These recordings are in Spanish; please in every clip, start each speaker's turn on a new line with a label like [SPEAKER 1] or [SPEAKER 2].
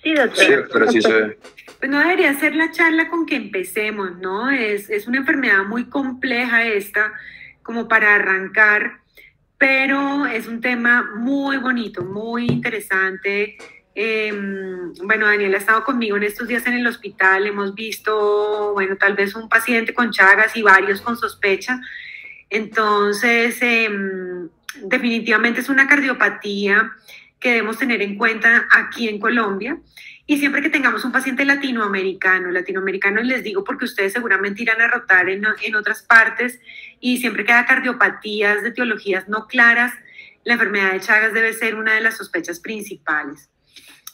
[SPEAKER 1] Sí,
[SPEAKER 2] Sí,
[SPEAKER 1] doctora.
[SPEAKER 2] doctora, sí se ve.
[SPEAKER 3] Pues no debería ser la charla con que empecemos, ¿no? Es una enfermedad muy compleja esta, como para arrancar, pero es un tema muy bonito, muy interesante. Bueno, Daniel ha estado conmigo en estos días en el hospital, hemos visto, bueno, tal vez un paciente con Chagas y varios con sospecha. Entonces, definitivamente es una cardiopatía que debemos tener en cuenta aquí en Colombia. Y siempre que tengamos un paciente latinoamericano les digo porque ustedes seguramente irán a rotar en otras partes y siempre que haya cardiopatías de etiologías no claras, la enfermedad de Chagas debe ser una de las sospechas principales.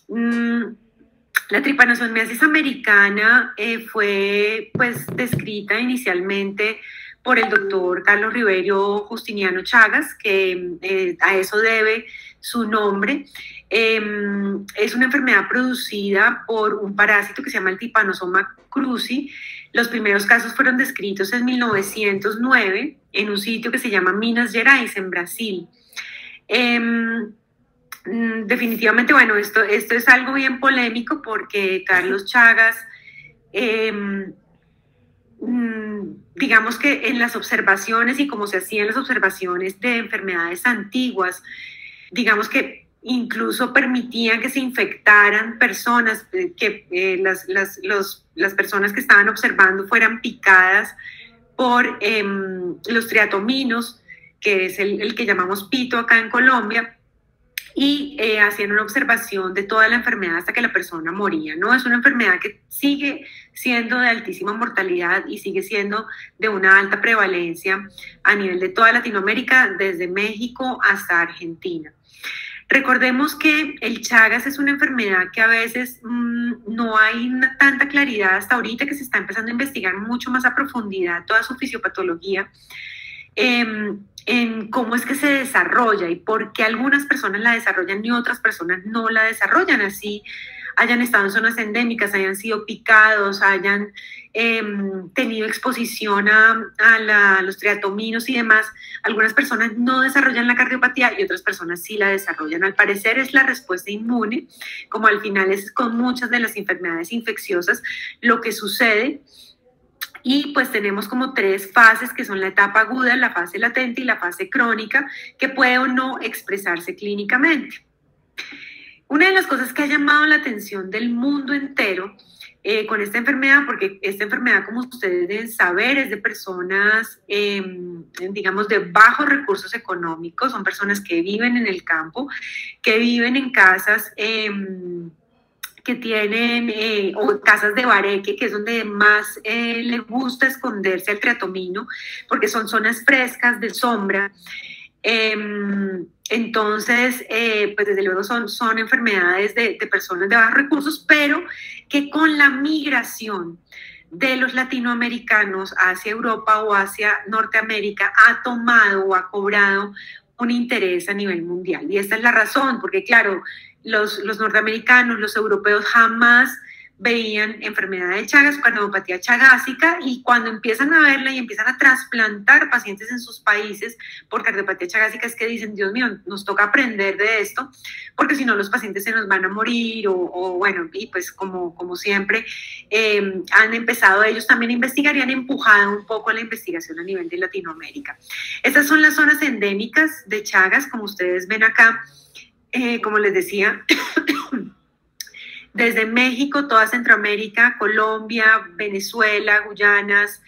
[SPEAKER 3] La tripanosomiasis americana fue pues descrita inicialmente por el doctor Carlos Riverio Justiniano Chagas, que a eso debe su nombre. Es una enfermedad producida por un parásito que se llama el Trypanosoma cruzi. Los primeros casos fueron descritos en 1909 en un sitio que se llama Minas Gerais, en Brasil. Definitivamente, bueno, esto es algo bien polémico porque Carlos Chagas, eh, digamos que en las observaciones y como se hacían las observaciones de enfermedades antiguas, digamos que incluso permitían que se infectaran personas, que las personas que estaban observando fueran picadas por los triatominos, que es el que llamamos pito acá en Colombia, y hacían una observación de toda la enfermedad hasta que la persona moría, ¿no? Es una enfermedad que sigue siendo de altísima mortalidad y sigue siendo de una alta prevalencia a nivel de toda Latinoamérica, desde México hasta Argentina. Recordemos que el Chagas es una enfermedad que a veces no hay tanta claridad hasta ahorita, que se está empezando a investigar mucho más a profundidad toda su fisiopatología, en cómo es que se desarrolla y por qué algunas personas la desarrollan y otras personas no la desarrollan, así hayan estado en zonas endémicas, hayan sido picados, hayan tenido exposición a los triatominos y demás. Algunas personas no desarrollan la cardiopatía y otras personas sí la desarrollan. Al parecer es la respuesta inmune, como al final es con muchas de las enfermedades infecciosas lo que sucede. Y pues tenemos como tres fases, que son la etapa aguda, la fase latente y la fase crónica, que puede o no expresarse clínicamente. Una de las cosas que ha llamado la atención del mundo entero con esta enfermedad, porque esta enfermedad, como ustedes deben saber, es de personas, digamos, de bajos recursos económicos, son personas que viven en el campo, que viven en casas que tienen, o casas de bareque, que es donde más le gusta esconderse al triatomino, porque son zonas frescas de sombra. Entonces, pues desde luego son enfermedades de personas de bajos recursos, pero que con la migración de los latinoamericanos hacia Europa o hacia Norteamérica ha tomado o ha cobrado un interés a nivel mundial. Y esta es la razón, porque claro, los norteamericanos, los europeos jamás veían enfermedad de Chagas, cardiopatía chagásica, y cuando empiezan a verla y empiezan a trasplantar pacientes en sus países por cardiopatía chagásica, es que dicen, Dios mío, nos toca aprender de esto, porque si no los pacientes se nos van a morir, o bueno, y pues como siempre, han empezado ellos también a investigar y han empujado un poco la investigación a nivel de Latinoamérica. Estas son las zonas endémicas de Chagas, como ustedes ven acá, como les decía, desde México, toda Centroamérica, Colombia, Venezuela, Guyanas,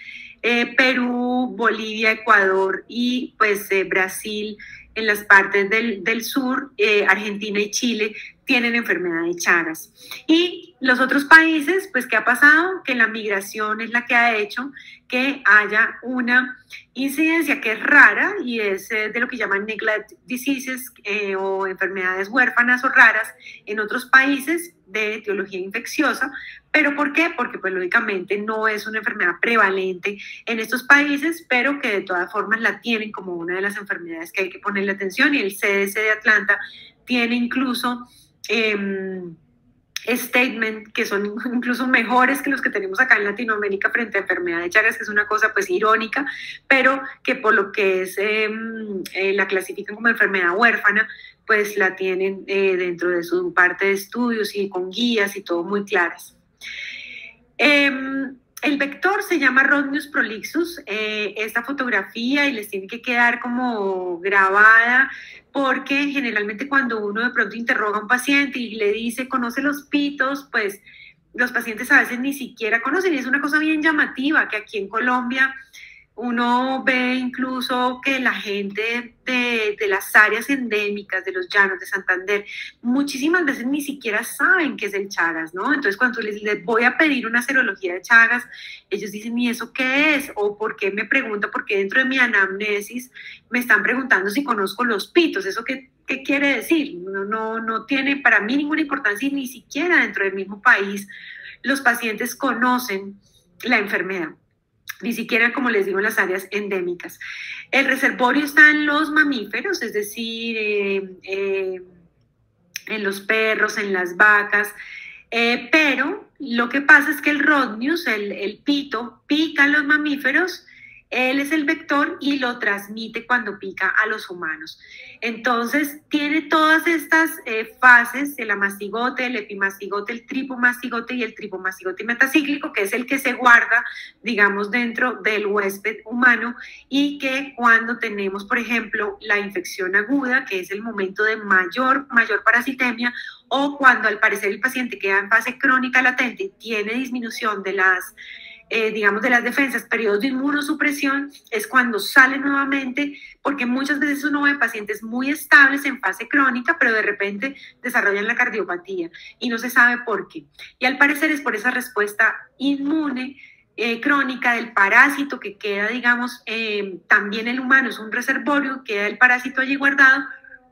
[SPEAKER 3] Perú, Bolivia, Ecuador y pues Brasil en las partes del sur, Argentina y Chile tienen enfermedad de Chagas. Y los otros países, pues, ¿qué ha pasado? Que la migración es la que ha hecho que haya una incidencia que es rara y es de lo que llaman neglect diseases o enfermedades huérfanas o raras en otros países de etiología infecciosa. ¿Pero por qué? Porque pues lógicamente no es una enfermedad prevalente en estos países, pero que de todas formas la tienen como una de las enfermedades que hay que ponerle atención, y el CDC de Atlanta tiene incluso statement que son incluso mejores que los que tenemos acá en Latinoamérica frente a enfermedad de Chagas, que es una cosa pues irónica, pero que por lo que es la clasifican como enfermedad huérfana, pues la tienen dentro de su parte de estudios y con guías y todo muy claras. El vector se llama Rhodnius prolixus. Esta fotografía y les tiene que quedar como grabada, porque generalmente cuando uno de pronto interroga a un paciente y le dice, ¿conoce los pitos? Pues los pacientes a veces ni siquiera conocen, y es una cosa bien llamativa que aquí en Colombia uno ve incluso que la gente de las áreas endémicas, de los llanos de Santander, muchísimas veces ni siquiera saben qué es el Chagas, ¿no? Entonces, cuando les voy a pedir una serología de Chagas, ellos dicen, ¿y eso qué es? O ¿por qué me pregunta? Porque dentro de mi anamnesis me están preguntando si conozco los pitos. ¿Eso qué quiere decir? No tiene para mí ninguna importancia, y ni siquiera dentro del mismo país los pacientes conocen la enfermedad, ni siquiera, como les digo, en las áreas endémicas. El reservorio está en los mamíferos, es decir, en los perros, en las vacas, pero lo que pasa es que el Rhodnius, el pito, pica a los mamíferos, él es el vector y lo transmite cuando pica a los humanos. Entonces, tiene todas estas fases, el amastigote, el epimastigote, el tripomastigote y el tripomastigote metacíclico, que es el que se guarda, digamos, dentro del huésped humano, y que cuando tenemos, por ejemplo, la infección aguda, que es el momento de mayor parasitemia, o cuando al parecer el paciente queda en fase crónica latente y tiene disminución de las digamos, de las defensas, periodos de inmunosupresión, es cuando sale nuevamente, porque muchas veces uno ve pacientes muy estables en fase crónica, pero de repente desarrollan la cardiopatía y no se sabe por qué. Y al parecer es por esa respuesta inmune crónica del parásito que queda, digamos, también el humano es un reservorio, queda el parásito allí guardado,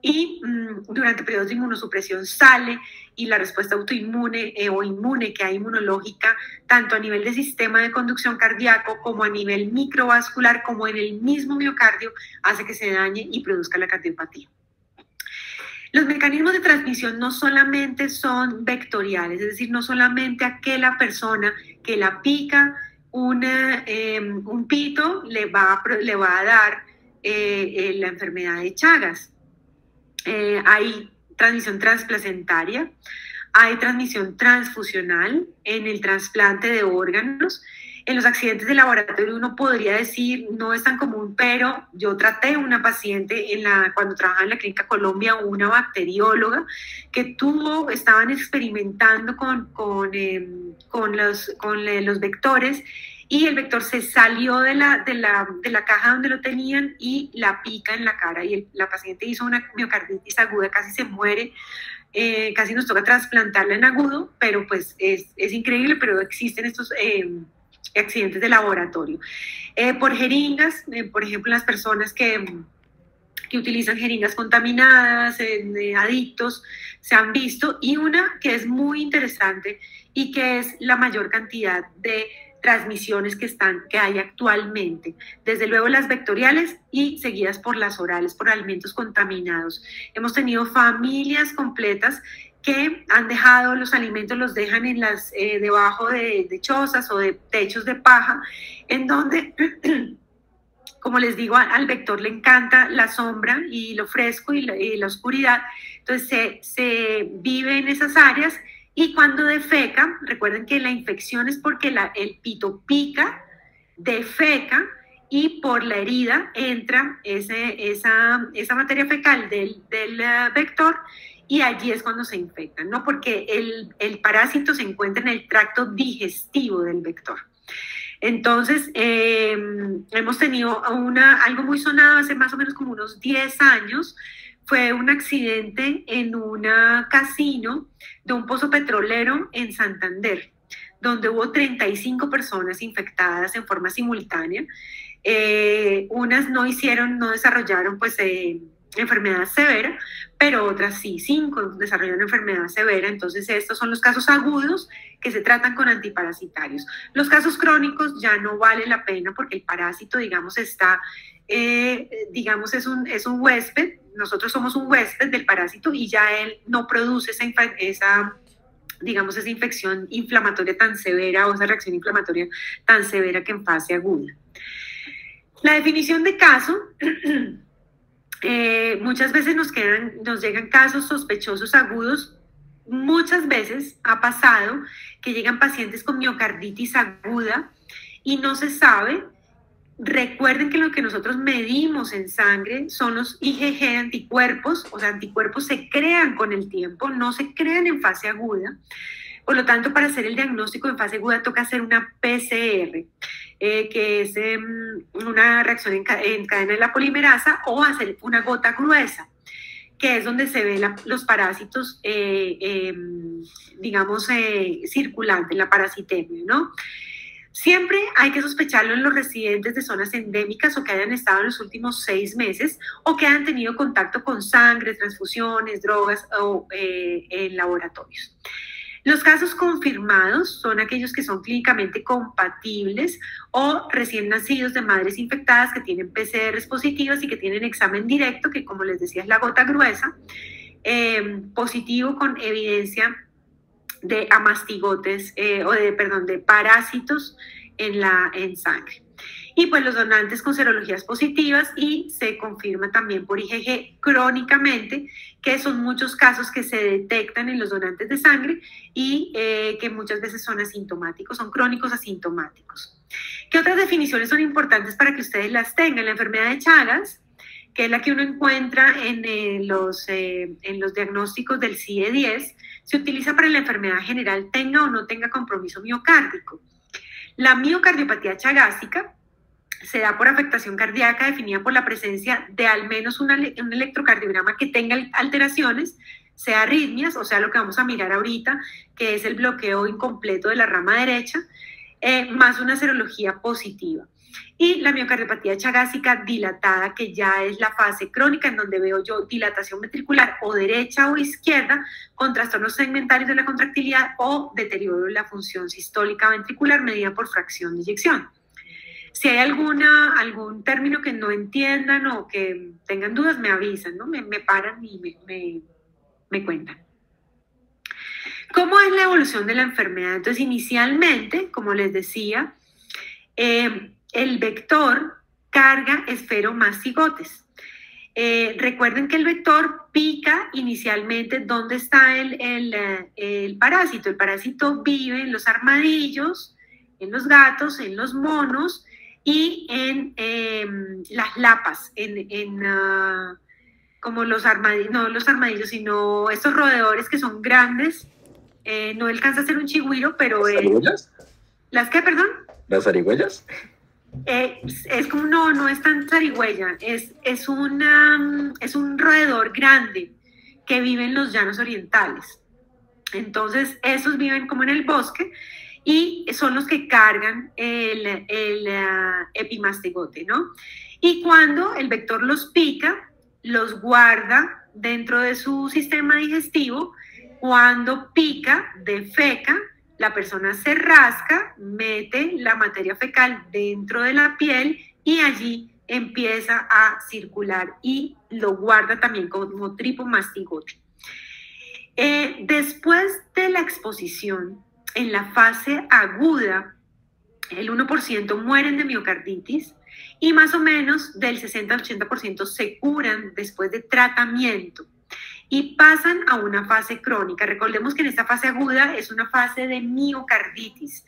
[SPEAKER 3] y durante periodos de inmunosupresión sale, y la respuesta autoinmune o inmune que hay inmunológica, tanto a nivel de sistema de conducción cardíaco como a nivel microvascular, como en el mismo miocardio, hace que se dañe y produzca la cardiopatía. Los mecanismos de transmisión no solamente son vectoriales, es decir, no solamente aquella persona que la pica un pito le va a dar la enfermedad de Chagas. Hay transmisión transplacentaria, hay transmisión transfusional en el trasplante de órganos. En los accidentes de laboratorio uno podría decir, no es tan común, pero yo traté una paciente cuando trabajaba en la Clínica Colombia, una bacterióloga que estaban experimentando con los vectores, y el vector se salió de la caja donde lo tenían y la pica en la cara, y la paciente hizo una miocarditis aguda, casi se muere, casi nos toca trasplantarla en agudo, pero pues es increíble, pero existen estos accidentes de laboratorio. Por jeringas, por ejemplo, las personas que utilizan jeringas contaminadas, adictos, se han visto, y una que es muy interesante y que es la mayor cantidad de transmisiones que hay actualmente, desde luego las vectoriales y seguidas por las orales, por alimentos contaminados. Hemos tenido familias completas que han dejado los alimentos, los dejan debajo de chozas o de techos de paja, en donde, como les digo, al vector le encanta la sombra y lo fresco y la oscuridad, entonces se vive en esas áreas. Y cuando defeca, recuerden que la infección es porque el pito pica, defeca, y por la herida entra esa materia fecal del vector, y allí es cuando se infectan, ¿no? Porque el parásito se encuentra en el tracto digestivo del vector. Entonces, hemos tenido algo muy sonado hace más o menos como unos 10 años, fue un accidente en un casino de un pozo petrolero en Santander, donde hubo 35 personas infectadas en forma simultánea. Unas no desarrollaron pues enfermedad severa, pero otras sí, 5 desarrollaron enfermedad severa. Entonces estos son los casos agudos que se tratan con antiparasitarios. Los casos crónicos ya no vale la pena, porque el parásito, digamos, está, digamos, es un huésped. Nosotros somos un huésped del parásito y ya él no produce esa digamos, esa infección inflamatoria tan severa o esa reacción inflamatoria tan severa que en fase aguda. La definición de caso, muchas veces nos llegan casos sospechosos agudos. Muchas veces ha pasado que llegan pacientes con miocarditis aguda y no se sabe. Recuerden que lo que nosotros medimos en sangre son los IgG anticuerpos, o sea, anticuerpos se crean con el tiempo, no se crean en fase aguda. Por lo tanto, para hacer el diagnóstico en fase aguda toca hacer una PCR, que es una reacción en cadena de la polimerasa, o hacer una gota gruesa, que es donde se ven los parásitos, digamos, circulantes, la parasitemia, ¿no? Siempre hay que sospecharlo en los residentes de zonas endémicas o que hayan estado en los últimos 6 meses o que hayan tenido contacto con sangre, transfusiones, drogas o en laboratorios. Los casos confirmados son aquellos que son clínicamente compatibles o recién nacidos de madres infectadas que tienen PCRs positivas y que tienen examen directo, que como les decía es la gota gruesa, positivo con evidencia de amastigotes de parásitos en sangre. Y pues los donantes con serologías positivas, y se confirma también por IgG crónicamente, que son muchos casos que se detectan en los donantes de sangre y que muchas veces son asintomáticos, son crónicos asintomáticos. ¿Qué otras definiciones son importantes para que ustedes las tengan? La enfermedad de Chagas, que es la que uno encuentra en los diagnósticos del CIE-10, se utiliza para la enfermedad general, tenga o no tenga compromiso miocárdico. La miocardiopatía chagásica se da por afectación cardíaca definida por la presencia de al menos un electrocardiograma que tenga alteraciones, sea arritmias, o sea lo que vamos a mirar ahorita, que es el bloqueo incompleto de la rama derecha, más una serología positiva. Y la miocardiopatía chagásica dilatada, que ya es la fase crónica en donde veo yo dilatación ventricular o derecha o izquierda con trastornos segmentarios de la contractilidad o deterioro de la función sistólica ventricular medida por fracción de eyección. Si hay algún término que no entiendan o que tengan dudas, me avisan, ¿no? Me paran y me cuentan. ¿Cómo es la evolución de la enfermedad? Entonces, inicialmente, como les decía, el vector carga esferomastigotes. Recuerden que el vector pica inicialmente donde está el parásito. El parásito vive en los armadillos, en los gatos, en los monos y en las lapas, como los armadillos, no los armadillos, sino estos roedores que son grandes. No alcanza a ser un chigüiro, pero...
[SPEAKER 1] ¿Las zarigüeyas?
[SPEAKER 3] ¿Las qué, perdón?
[SPEAKER 1] ¿Las zarigüeyas?
[SPEAKER 3] Es como, no es tan zarigüeya, es un roedor grande que vive en los llanos orientales. Entonces, esos viven como en el bosque y son los que cargan el epimastigote, ¿no? Y cuando el vector los pica, los guarda dentro de su sistema digestivo. Cuando pica, defeca, la persona se rasca, mete la materia fecal dentro de la piel y allí empieza a circular y lo guarda también como tripomastigote. Después de la exposición, en la fase aguda, el 1% mueren de miocarditis y más o menos del 60 al 80% se curan después de tratamiento y pasan a una fase crónica. Recordemos que en esta fase aguda es una fase de miocarditis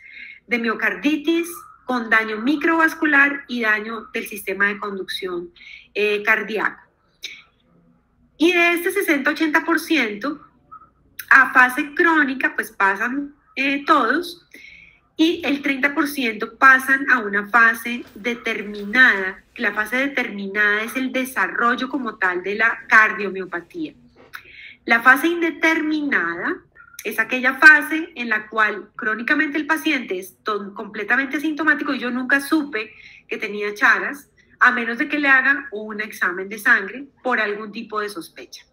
[SPEAKER 3] con daño microvascular y daño del sistema de conducción cardíaco. Y de este 60-80% a fase crónica, pues pasan todos, y el 30% pasan a una fase determinada. La fase determinada es el desarrollo como tal de la cardiomiopatía. La fase indeterminada es aquella fase en la cual crónicamente el paciente es completamente asintomático y yo nunca supe que tenía Chagas, a menos de que le hagan un examen de sangre por algún tipo de sospecha.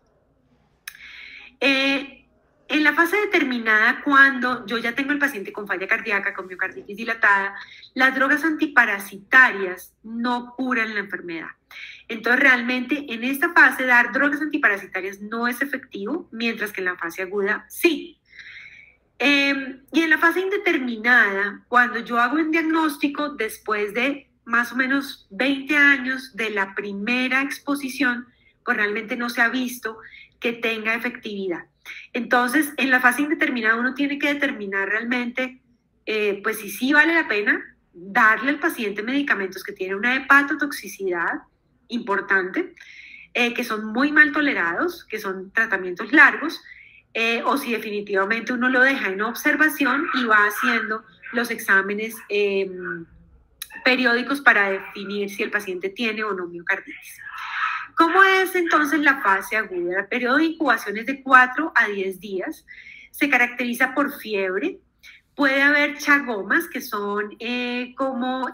[SPEAKER 3] En la fase determinada, cuando yo ya tengo el paciente con falla cardíaca, con miocarditis dilatada, las drogas antiparasitarias no curan la enfermedad. Entonces, realmente en esta fase dar drogas antiparasitarias no es efectivo, mientras que en la fase aguda sí. Y en la fase indeterminada, cuando yo hago un diagnóstico después de más o menos 20 años de la primera exposición, pues realmente no se ha visto que tenga efectividad. Entonces, en la fase indeterminada uno tiene que determinar realmente, pues si sí vale la pena darle al paciente medicamentos que tienen una hepatotoxicidad importante, que son muy mal tolerados, que son tratamientos largos, o si definitivamente uno lo deja en observación y va haciendo los exámenes periódicos para definir si el paciente tiene o no miocarditis. ¿Cómo es entonces la fase aguda? El periodo de incubación es de 4 a 10 días, se caracteriza por fiebre, puede haber chagomas, que son como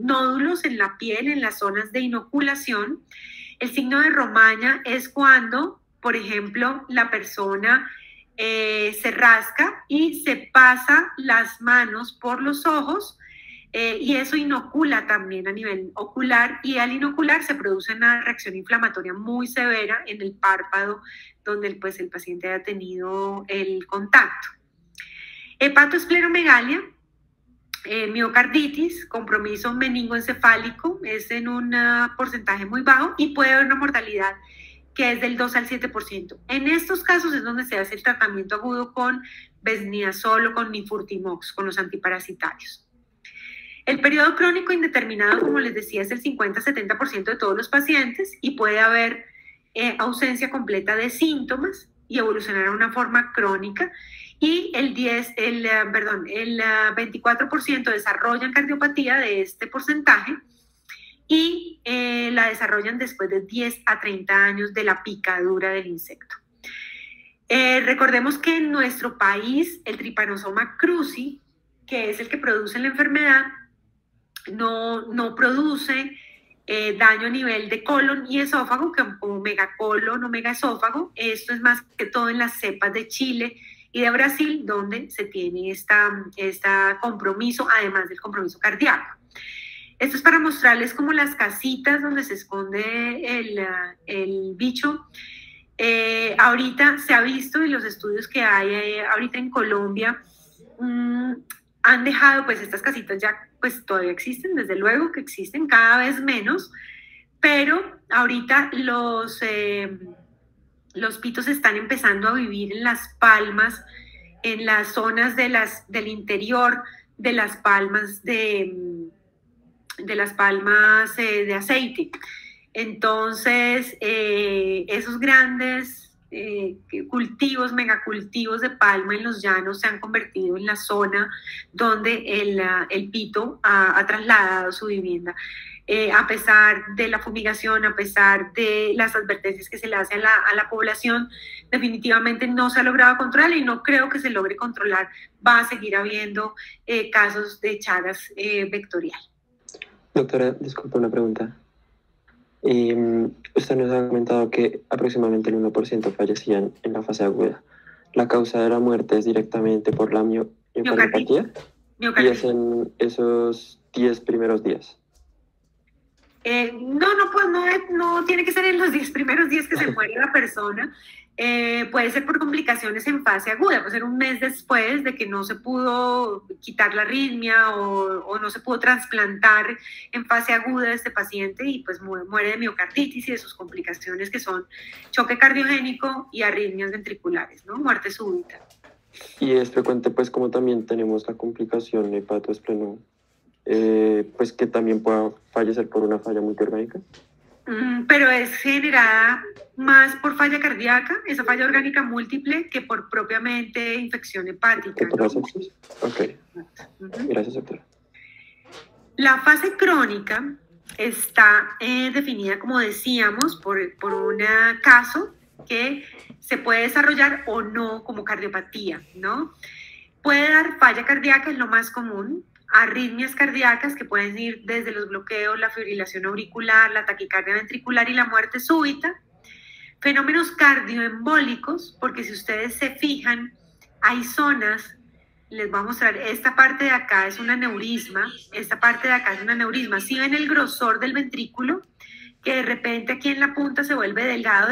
[SPEAKER 3] nódulos en la piel, en las zonas de inoculación. El signo de Romaña es cuando, por ejemplo, la persona se rasca y se pasa las manos por los ojos, y eso inocula también a nivel ocular, y al inocular se produce una reacción inflamatoria muy severa en el párpado donde pues, el paciente haya tenido el contacto. Hepatoescleromegalia, miocarditis, compromiso meningoencefálico, es en un porcentaje muy bajo y puede haber una mortalidad que es del 2 al 7%. En estos casos es donde se hace el tratamiento agudo con besniazol o con nifurtimox, con los antiparasitarios. El periodo crónico indeterminado, como les decía, es el 50-70% de todos los pacientes y puede haber ausencia completa de síntomas y evolucionar a una forma crónica. Y el 24% desarrollan cardiopatía de este porcentaje y la desarrollan después de 10 a 30 años de la picadura del insecto. Recordemos que en nuestro país el Trypanosoma cruzi, que es el que produce la enfermedad, no produce daño a nivel de colon y esófago, como megacolon o megaesófago. Esto es más que todo en las cepas de Chile y de Brasil, donde se tiene este compromiso, además del compromiso cardíaco. Esto es para mostrarles como las casitas donde se esconde el bicho. Ahorita se ha visto, y los estudios que hay ahorita en Colombia han dejado, pues estas casitas ya pues todavía existen, desde luego que existen, cada vez menos, pero ahorita los pitos están empezando a vivir en las palmas, en las zonas del interior de las palmas de aceite. Entonces, esos grandes cultivos, megacultivos de palma en los llanos se han convertido en la zona donde el pito ha trasladado su vivienda. A pesar de la fumigación, a pesar de las advertencias que se le hace a la población, definitivamente no se ha logrado controlar y no creo que se logre controlar. Va a seguir habiendo casos de Chagas vectorial.
[SPEAKER 1] Doctora, disculpe una pregunta. Usted nos ha comentado que aproximadamente el 1% fallecían en la fase aguda. ¿La causa de la muerte es directamente por la miocardiopatía? ¿Y es en esos 10 primeros días?
[SPEAKER 3] No tiene que ser en los 10 primeros días que se muere la persona. Puede ser por complicaciones en fase aguda, puede ser un mes después de que no se pudo quitar la arritmia o no se pudo trasplantar en fase aguda a este paciente y pues muere de miocarditis y de sus complicaciones, que son choque cardiogénico y arritmias ventriculares, ¿no? Muerte súbita.
[SPEAKER 1] Y es frecuente, pues como también tenemos la complicación hepatoespleno, pues que también pueda fallecer por una falla multiorgánica.
[SPEAKER 3] Pero es generada más por falla cardíaca, esa falla orgánica múltiple, que por propiamente infección hepática, ¿no?
[SPEAKER 1] Ok. Gracias, doctora.
[SPEAKER 3] La fase crónica está definida, como decíamos, por un caso que se puede desarrollar o no como cardiopatía, ¿no? Puede dar falla cardíaca, es lo más común. Arritmias cardíacas que pueden ir desde los bloqueos, la fibrilación auricular, la taquicardia ventricular y la muerte súbita. Fenómenos cardioembólicos, porque si ustedes se fijan, hay zonas, les voy a mostrar, esta parte de acá es un aneurisma, esta parte de acá es un aneurisma. Si ven el grosor del ventrículo, que de repente aquí en la punta se vuelve delgado.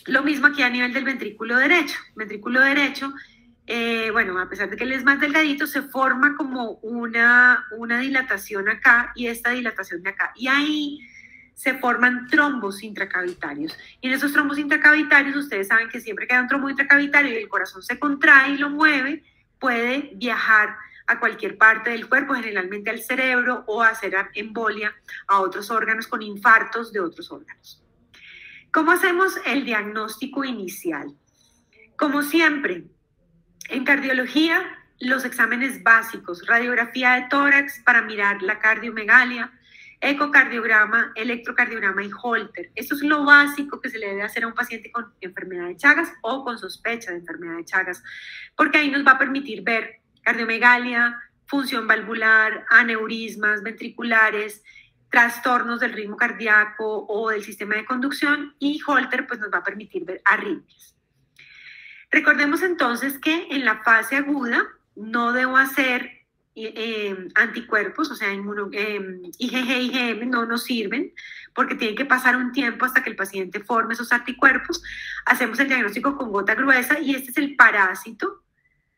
[SPEAKER 3] Lo mismo aquí a nivel del ventrículo derecho. Ventrículo derecho, bueno, a pesar de que él es más delgadito, se forma como una dilatación acá y esta dilatación de acá. Y ahí se forman trombos intracavitarios. Y en esos trombos intracavitarios, ustedes saben que siempre que hay un trombo intracavitario y el corazón se contrae y lo mueve, puede viajar a cualquier parte del cuerpo, generalmente al cerebro, o hacer embolia a otros órganos con infartos de otros órganos. ¿Cómo hacemos el diagnóstico inicial? Como siempre, en cardiología, los exámenes básicos, radiografía de tórax para mirar la cardiomegalia, ecocardiograma, electrocardiograma y Holter. Esto es lo básico que se le debe hacer a un paciente con enfermedad de Chagas o con sospecha de enfermedad de Chagas, porque ahí nos va a permitir ver cardiomegalia, función valvular, aneurismas ventriculares, trastornos del ritmo cardíaco o del sistema de conducción, y Holter pues nos va a permitir ver arritmias. Recordemos entonces que en la fase aguda no debo hacer anticuerpos, o sea, IgG, IgM no nos sirven porque tiene que pasar un tiempo hasta que el paciente forme esos anticuerpos. Hacemos el diagnóstico con gota gruesa y este es el parásito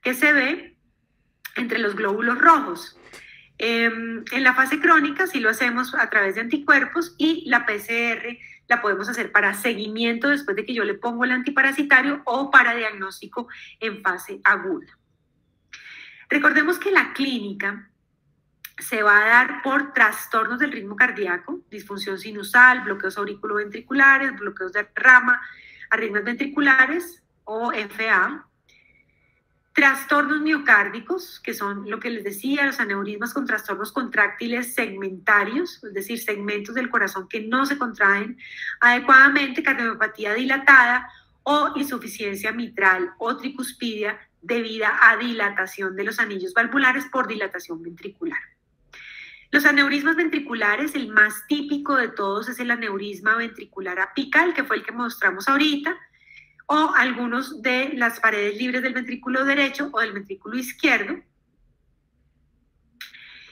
[SPEAKER 3] que se ve entre los glóbulos rojos. En la fase crónica sí lo hacemos a través de anticuerpos, y la PCR la podemos hacer para seguimiento después de que yo le pongo el antiparasitario o para diagnóstico en fase aguda. Recordemos que la clínica se va a dar por trastornos del ritmo cardíaco, disfunción sinusal, bloqueos auriculoventriculares, bloqueos de rama, arritmias ventriculares o FA, trastornos miocárdicos, que son lo que les decía, los aneurismas con trastornos contráctiles segmentarios, es decir, segmentos del corazón que no se contraen adecuadamente, cardiomiopatía dilatada o insuficiencia mitral o tricuspidia debida a dilatación de los anillos valvulares por dilatación ventricular. Los aneurismas ventriculares, el más típico de todos es el aneurisma ventricular apical, que fue el que mostramos ahorita, o algunos de las paredes libres del ventrículo derecho o del ventrículo izquierdo.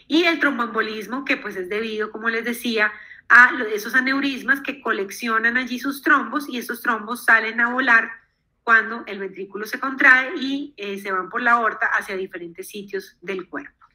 [SPEAKER 3] Y el tromboembolismo, que pues es debido, como les decía, a esos aneurismas que coleccionan allí sus trombos, y esos trombos salen a volar cuando el ventrículo se contrae y se van por la aorta hacia diferentes sitios del cuerpo.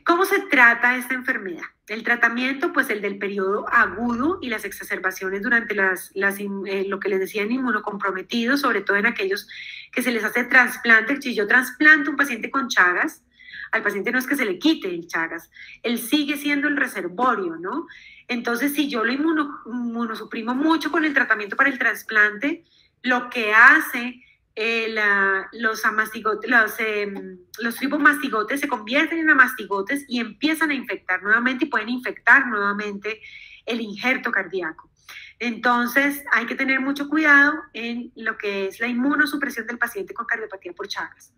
[SPEAKER 3] ¿Cómo se trata esta enfermedad? El tratamiento, pues el del periodo agudo y las exacerbaciones durante lo que les decía, en inmunocomprometidos, sobre todo en aquellos que se les hace trasplante. Si yo trasplanto un paciente con Chagas, al paciente no es que se le quite el Chagas, él sigue siendo el reservorio, ¿no? Entonces, si yo lo inmunosuprimo mucho con el tratamiento para el trasplante, lo que hace los tripomastigotes se convierten en amastigotes y empiezan a infectar nuevamente y pueden infectar nuevamente el injerto cardíaco. Entonces hay que tener mucho cuidado en lo que es la inmunosupresión del paciente con cardiopatía por Chagas.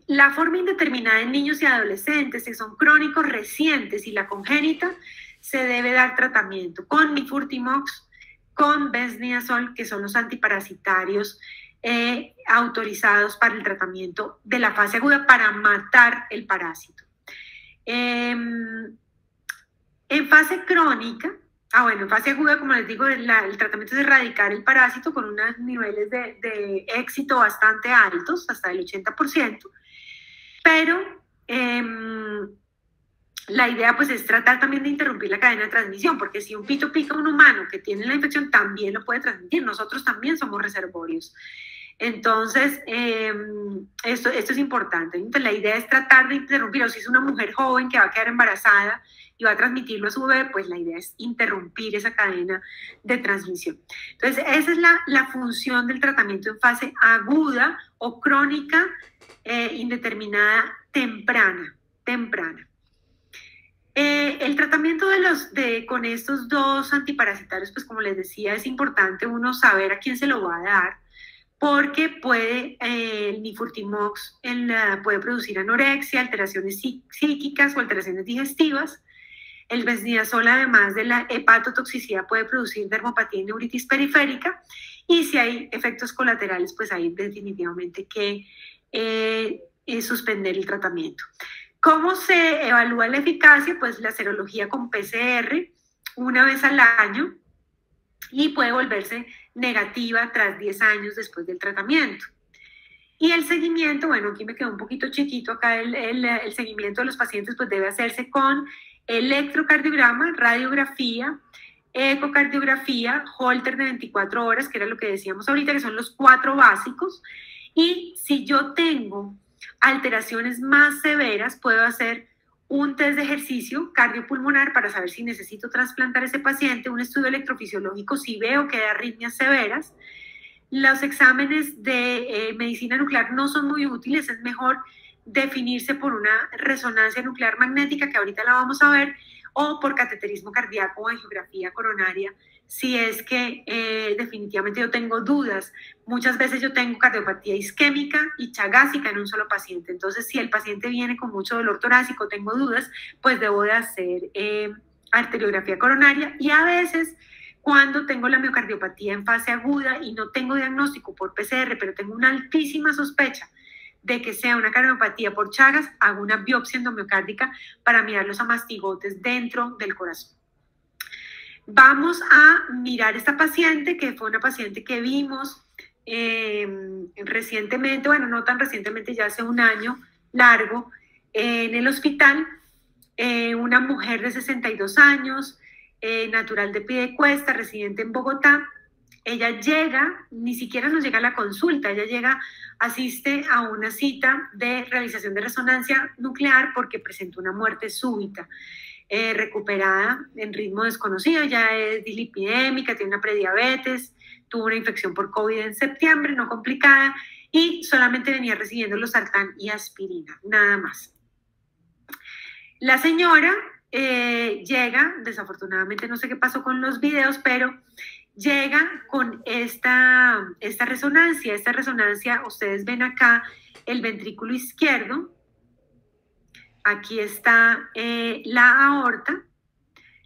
[SPEAKER 3] La forma indeterminada en niños y adolescentes, que son crónicos recientes, y la congénita, se debe dar tratamiento con nifurtimox, con besniazol, que son los antiparasitarios autorizados para el tratamiento de la fase aguda para matar el parásito. En fase crónica, en fase aguda, como les digo, el tratamiento es erradicar el parásito con unos niveles de éxito bastante altos, hasta el 80%, pero la idea pues es tratar también de interrumpir la cadena de transmisión, porque si un pito pica a un humano que tiene la infección, también lo puede transmitir. Nosotros también somos reservorios. Entonces, esto es importante. Entonces, la idea es tratar de interrumpir, o si es una mujer joven que va a quedar embarazada y va a transmitirlo a su bebé, pues la idea es interrumpir esa cadena de transmisión. Entonces, esa es la función del tratamiento en fase aguda o crónica indeterminada temprana. El tratamiento con estos dos antiparasitarios, pues como les decía, es importante uno saber a quién se lo va a dar, porque el nifurtimox puede producir anorexia, alteraciones psíquicas o alteraciones digestivas. El besniazol, además de la hepatotoxicidad, puede producir dermopatía y neuritis periférica, y si hay efectos colaterales, pues hay definitivamente que suspender el tratamiento. ¿Cómo se evalúa la eficacia? Pues la serología con PCR una vez al año, y puede volverse negativa tras 10 años después del tratamiento. Y el seguimiento, bueno, aquí me quedó un poquito chiquito, acá el seguimiento de los pacientes pues debe hacerse con electrocardiograma, radiografía, ecocardiografía, Holter de 24 horas, que era lo que decíamos ahorita, que son los 4 básicos. Y si yo tengo alteraciones más severas, puedo hacer un test de ejercicio cardiopulmonar para saber si necesito trasplantar a ese paciente, un estudio electrofisiológico si veo que hay arritmias severas. Los exámenes de medicina nuclear no son muy útiles, es mejor definirse por una resonancia nuclear magnética, que ahorita la vamos a ver, o por cateterismo cardíaco o angiografía coronaria, si es que definitivamente yo tengo dudas. Muchas veces yo tengo cardiopatía isquémica y chagásica en un solo paciente, entonces si el paciente viene con mucho dolor torácico, tengo dudas, pues debo de hacer arteriografía coronaria. Y a veces cuando tengo la miocardiopatía en fase aguda y no tengo diagnóstico por PCR, pero tengo una altísima sospecha de que sea una cardiopatía por Chagas, hago una biopsia endomiocárdica para mirar los amastigotes dentro del corazón. Vamos a mirar esta paciente, que fue una paciente que vimos recientemente, bueno, no tan recientemente, ya hace un año largo, en el hospital, una mujer de 62 años, natural de Piedecuesta, residente en Bogotá. Ella llega, ni siquiera nos llega a la consulta, ella llega, asiste a una cita de realización de resonancia nuclear porque presentó una muerte súbita, recuperada en ritmo desconocido, ya es dislipidémica, tiene una prediabetes, tuvo una infección por COVID en septiembre, no complicada, y solamente venía recibiendo los sartán y aspirina, nada más. La señora llega, desafortunadamente no sé qué pasó con los videos, pero llega con esta resonancia. Esta resonancia, ustedes ven acá el ventrículo izquierdo, aquí está la aorta,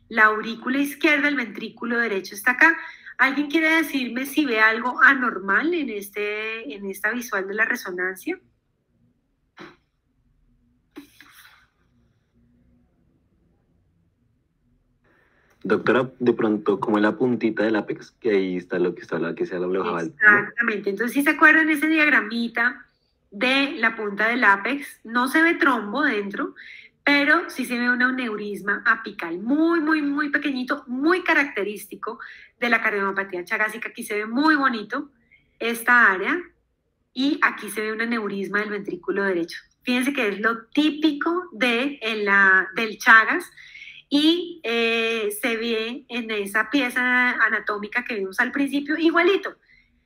[SPEAKER 3] la aurícula izquierda, el ventrículo derecho está acá. ¿Alguien quiere decirme si ve algo anormal en esta visual de la resonancia?
[SPEAKER 1] Doctora, de pronto, como en la puntita del ápex, que ahí está lo que está la que se alojaba.
[SPEAKER 3] Exactamente. Entonces, si se acuerdan ese diagramita de la punta del ápex, no se ve trombo dentro, pero sí se ve un aneurisma apical muy, muy, muy pequeñito, muy característico de la cardiomopatía chagásica. Aquí se ve muy bonito esta área y aquí se ve un aneurisma del ventrículo derecho. Fíjense que es lo típico del Chagas. Y se ve en esa pieza anatómica que vimos al principio igualito,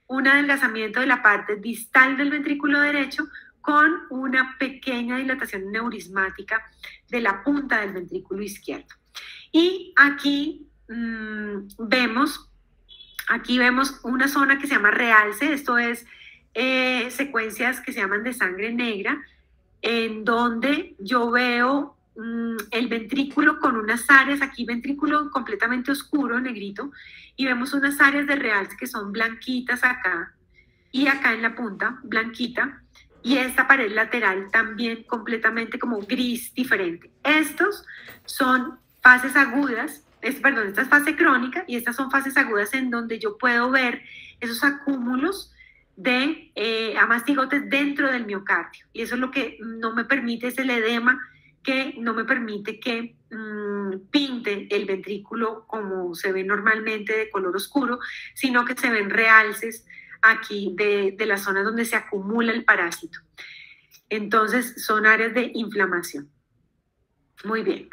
[SPEAKER 3] un adelgazamiento de la parte distal del ventrículo derecho con una pequeña dilatación neurismática de la punta del ventrículo izquierdo. Y aquí vemos una zona que se llama realce, esto es secuencias que se llaman de sangre negra, en donde yo veo el ventrículo con unas áreas, aquí ventrículo completamente oscuro, negrito, y vemos unas áreas de realce que son blanquitas acá, y acá en la punta, blanquita, y esta pared lateral también completamente como gris diferente. Estos son fases agudas, esta es fase crónica, y estas son fases agudas en donde yo puedo ver esos acúmulos de amastigotes dentro del miocardio, y eso es lo que no me permite, es el edema que no me permite que pinte el ventrículo como se ve normalmente de color oscuro, sino que se ven realces aquí de la zona donde se acumula el parásito. Entonces son áreas de inflamación. Muy bien.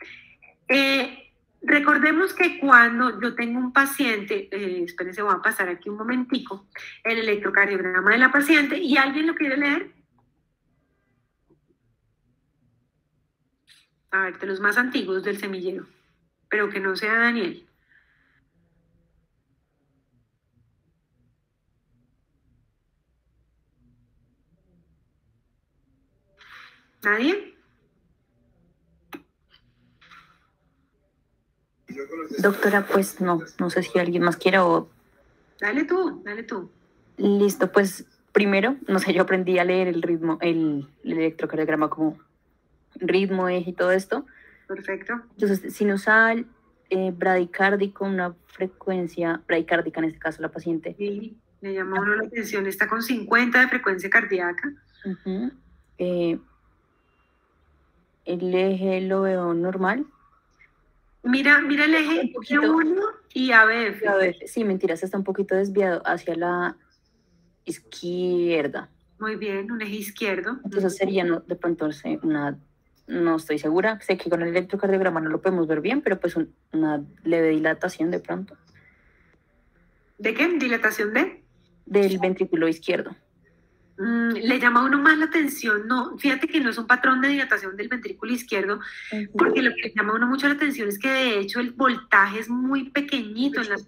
[SPEAKER 3] Recordemos que cuando yo tengo un paciente, espérense, voy a pasar aquí un momentico, el electrocardiograma de la paciente, y ¿alguien lo quiere leer? A ver, de los más antiguos del semillero, pero que no sea Daniel. ¿Nadie?
[SPEAKER 2] Doctora, pues no sé si alguien más quiera o...
[SPEAKER 3] Dale tú, dale tú.
[SPEAKER 2] Listo, pues primero, no sé, yo aprendí a leer el ritmo, el electrocardiograma como ritmo, eje y todo esto.
[SPEAKER 3] Perfecto.
[SPEAKER 2] Entonces, sinusal, bradicárdico, una frecuencia bradicárdica en este caso la paciente.
[SPEAKER 3] Sí, le llama a uno la atención, está con 50 de frecuencia cardíaca.
[SPEAKER 2] El eje lo veo normal.
[SPEAKER 3] Mira el eje G1 y ABF.
[SPEAKER 2] Sí, mentiras, está un poquito desviado hacia la izquierda.
[SPEAKER 3] Muy bien, un eje izquierdo.
[SPEAKER 2] Entonces sería de pronto no estoy segura, sé que con el electrocardiograma no lo podemos ver bien, pero pues una leve dilatación de pronto.
[SPEAKER 3] ¿De qué? ¿Dilatación de?
[SPEAKER 2] Del ventrículo izquierdo.
[SPEAKER 3] Le llama a uno más la atención, no, fíjate que no es un patrón de dilatación del ventrículo izquierdo, porque lo que le llama a uno mucho la atención es que de hecho el voltaje es muy pequeñito en las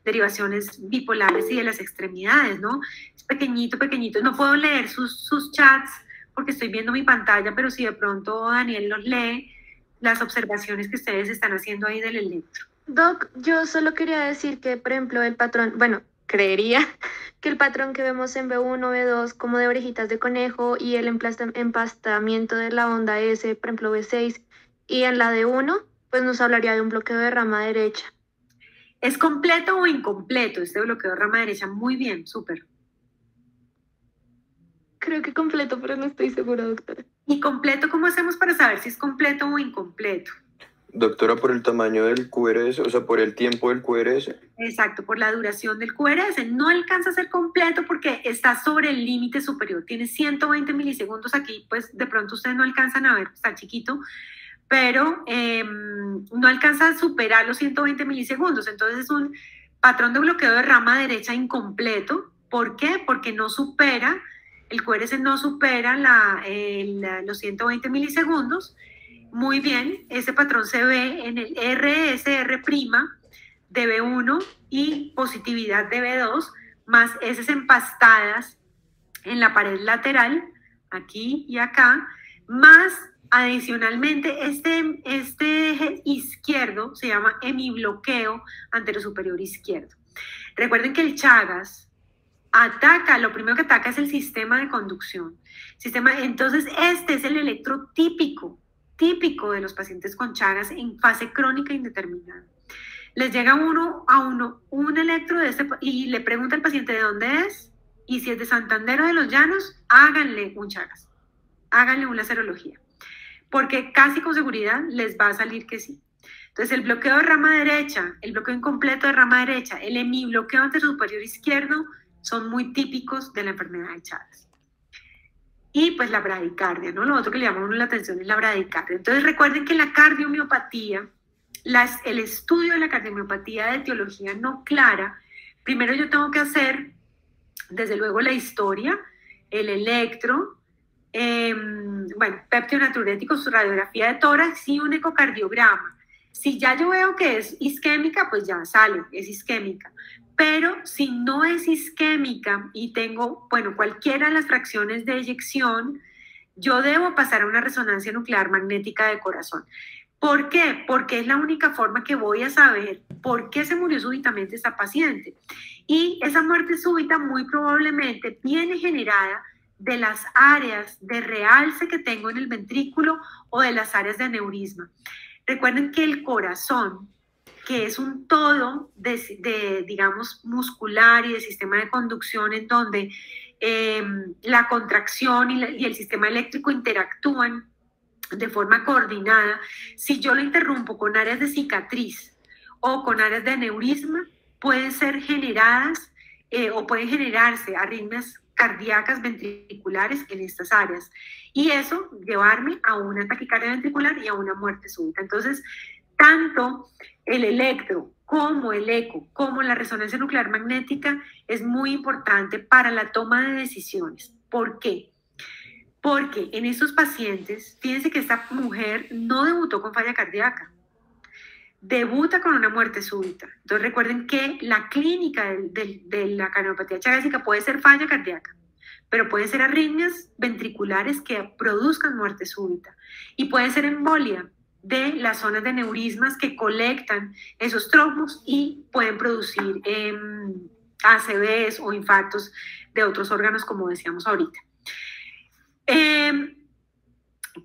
[SPEAKER 3] derivaciones bipolares y de las extremidades, ¿no? Es pequeñito, pequeñito. No puedo leer sus chats porque estoy viendo mi pantalla, pero si de pronto Daniel los lee, las observaciones que ustedes están haciendo ahí del electro.
[SPEAKER 4] Doc, yo solo quería decir que, por ejemplo, el patrón, bueno, creería que el patrón que vemos en B1, B2, como de orejitas de conejo, y el empastamiento de la onda S, por ejemplo, B6, y en la D1, pues nos hablaría de un bloqueo de rama derecha.
[SPEAKER 3] ¿Es completo o incompleto este bloqueo de rama derecha? Muy bien, súper.
[SPEAKER 4] Creo que completo, pero no estoy segura, doctora.
[SPEAKER 3] ¿Y completo cómo hacemos para saber si es completo o incompleto?
[SPEAKER 1] Doctora, por el tamaño del QRS, o sea, por el tiempo del QRS.
[SPEAKER 3] Exacto, por la duración del QRS. No alcanza a ser completo porque está sobre el límite superior. Tiene 120 milisegundos aquí, pues de pronto ustedes no alcanzan a ver, está chiquito, pero no alcanza a superar los 120 milisegundos. Entonces es un patrón de bloqueo de rama derecha incompleto. ¿Por qué? Porque no supera, el QRS no supera los 120 milisegundos. Muy bien, ese patrón se ve en el RSR' de B1 y positividad de B2, más esas empastadas en la pared lateral, aquí y acá, más adicionalmente este eje izquierdo se llama hemibloqueo anterosuperior izquierdo. Recuerden que el Chagas lo primero que ataca es el sistema de conducción. Entonces este es el electro típico de los pacientes con Chagas en fase crónica indeterminada. Les llega un electro de y le pregunta al paciente de dónde es, y si es de Santander o de Los Llanos, háganle un Chagas, háganle una serología, porque casi con seguridad les va a salir que sí. Entonces el bloqueo de rama derecha, el bloqueo incompleto de rama derecha, el hemibloqueo anterosuperior izquierdo son muy típicos de la enfermedad de Chagas. Y pues la bradicardia, ¿no? Lo otro que le llama a uno la atención es la bradicardia. Entonces recuerden que la cardiomiopatía, el estudio de la cardiomiopatía de etiología no clara, primero yo tengo que hacer, desde luego, la historia, el electro, péptido natriurético, su radiografía de tórax y un ecocardiograma. Si ya yo veo que es isquémica, pues ya sale, es isquémica. Pero si no es isquémica y tengo, cualquiera de las fracciones de eyección, yo debo pasar a una resonancia nuclear magnética de corazón. ¿Por qué? Porque es la única forma que voy a saber por qué se murió súbitamente esta paciente. Y esa muerte súbita muy probablemente viene generada de las áreas de realce que tengo en el ventrículo o de las áreas de aneurisma. Recuerden que el corazón, que es un todo digamos, muscular y de sistema de conducción en donde la contracción y el sistema eléctrico interactúan de forma coordinada, si yo lo interrumpo con áreas de cicatriz o con áreas de aneurisma, pueden ser generadas o pueden generarse arritmias cardíacas ventriculares en estas áreas. Y eso llevarme a una taquicardia ventricular y a una muerte súbita. Entonces, tanto el electro como el eco, como la resonancia nuclear magnética es muy importante para la toma de decisiones. ¿Por qué? Porque en estos pacientes, fíjense que esta mujer no debutó con falla cardíaca, debuta con una muerte súbita. Entonces recuerden que la clínica de la cardiopatía chagásica puede ser falla cardíaca, pero pueden ser arritmias ventriculares que produzcan muerte súbita y puede ser embolia de las zonas de aneurismas que colectan esos trombos y pueden producir ACVs o infartos de otros órganos, como decíamos ahorita.